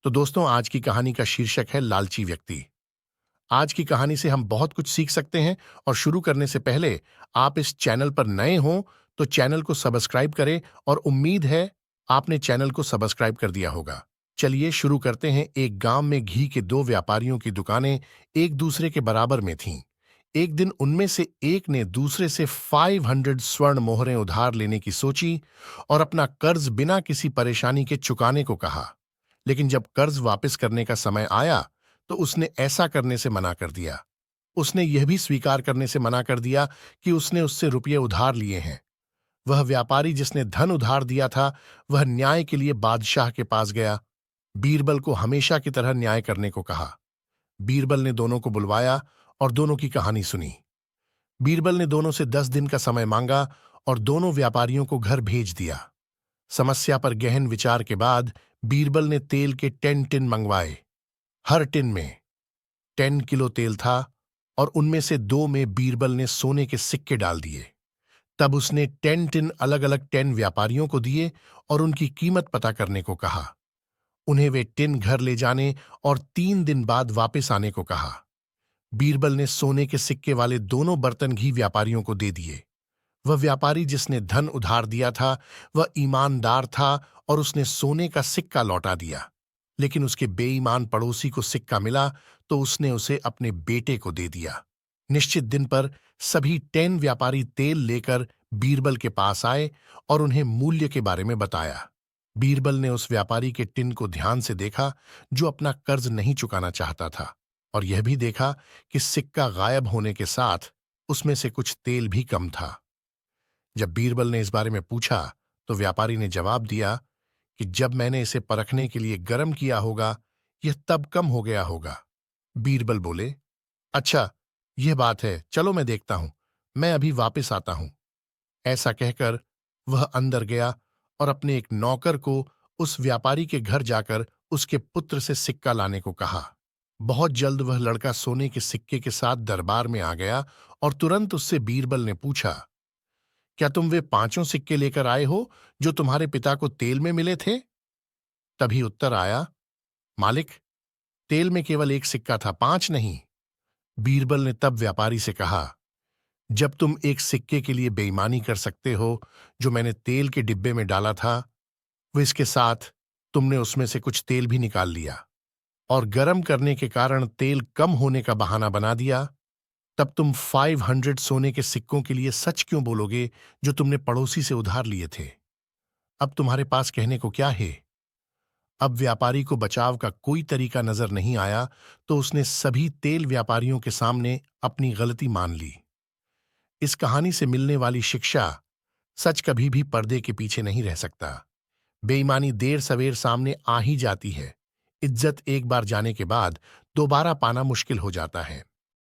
तो दोस्तों, आज की कहानी का शीर्षक है लालची व्यक्ति। आज की कहानी से हम बहुत कुछ सीख सकते हैं। और शुरू करने से पहले आप इस चैनल पर नए हों तो चैनल को सब्सक्राइब करें। और उम्मीद है आपने चैनल को सब्सक्राइब कर दिया होगा। चलिए शुरू करते हैं। एक गांव में घी के दो व्यापारियों की दुकानें एक दूसरे के बराबर में थीं। एक दिन उनमें से एक ने दूसरे से 500 स्वर्ण मोहरें उधार लेने की सोची और अपना कर्ज बिना किसी परेशानी के चुकाने को कहा। लेकिन जब कर्ज वापस करने का समय आया तो उसने ऐसा करने से मना कर दिया। उसने यह भी स्वीकार करने से मना कर दिया कि उसने उससे रुपये उधार लिए हैं। वह व्यापारी जिसने धन उधार दिया था, वह न्याय के लिए बादशाह के पास गया। बीरबल को हमेशा की तरह न्याय करने को कहा। बीरबल ने दोनों को बुलवाया और दोनों की कहानी सुनी। बीरबल ने दोनों से 10 दिन का समय मांगा और दोनों व्यापारियों को घर भेज दिया। समस्या पर गहन विचार के बाद बीरबल ने तेल के 10 टिन मंगवाए। हर टिन में 10 किलो तेल था और उनमें से 2 में बीरबल ने सोने के सिक्के डाल दिए। तब उसने 10 टिन अलग अलग 10 व्यापारियों को दिए और उनकी कीमत पता करने को कहा। उन्हें वे टिन घर ले जाने और 3 दिन बाद वापस आने को कहा। बीरबल ने सोने के सिक्के वाले दोनों बर्तन घी व्यापारियों को दे दिए। वह व्यापारी जिसने धन उधार दिया था, वह ईमानदार था और उसने सोने का सिक्का लौटा दिया। लेकिन उसके बेईमान पड़ोसी को सिक्का मिला तो उसने उसे अपने बेटे को दे दिया। निश्चित दिन पर सभी 10 व्यापारी तेल लेकर बीरबल के पास आए और उन्हें मूल्य के बारे में बताया। बीरबल ने उस व्यापारी के टिन को ध्यान से देखा जो अपना कर्ज नहीं चुकाना चाहता था, और यह भी देखा कि सिक्का गायब होने के साथ उसमें से कुछ तेल भी कम था। जब बीरबल ने इस बारे में पूछा तो व्यापारी ने जवाब दिया कि जब मैंने इसे परखने के लिए गर्म किया होगा, यह तब कम हो गया होगा। बीरबल बोले, अच्छा, यह बात है, चलो मैं देखता हूं, मैं अभी वापस आता हूं। ऐसा कहकर वह अंदर गया और अपने एक नौकर को उस व्यापारी के घर जाकर उसके पुत्र से सिक्का लाने को कहा। बहुत जल्द वह लड़का सोने के सिक्के के साथ दरबार में आ गया और तुरंत उससे बीरबल ने पूछा, क्या तुम वे 5 सिक्के लेकर आए हो जो तुम्हारे पिता को तेल में मिले थे? तभी उत्तर आया, मालिक, तेल में केवल एक सिक्का था, 5 नहीं। बीरबल ने तब व्यापारी से कहा, जब तुम एक सिक्के के लिए बेईमानी कर सकते हो जो मैंने तेल के डिब्बे में डाला था, वो इसके साथ तुमने उसमें से कुछ तेल भी निकाल लिया और गर्म करने के कारण तेल कम होने का बहाना बना दिया, तब तुम 500 सोने के सिक्कों के लिए सच क्यों बोलोगे जो तुमने पड़ोसी से उधार लिए थे? अब तुम्हारे पास कहने को क्या है? अब व्यापारी को बचाव का कोई तरीका नजर नहीं आया तो उसने सभी तेल व्यापारियों के सामने अपनी गलती मान ली। इस कहानी से मिलने वाली शिक्षा, सच कभी भी पर्दे के पीछे नहीं रह सकता। बेईमानी देर सवेर सामने आ ही जाती है। इज्जत एक बार जाने के बाद दोबारा पाना मुश्किल हो जाता है।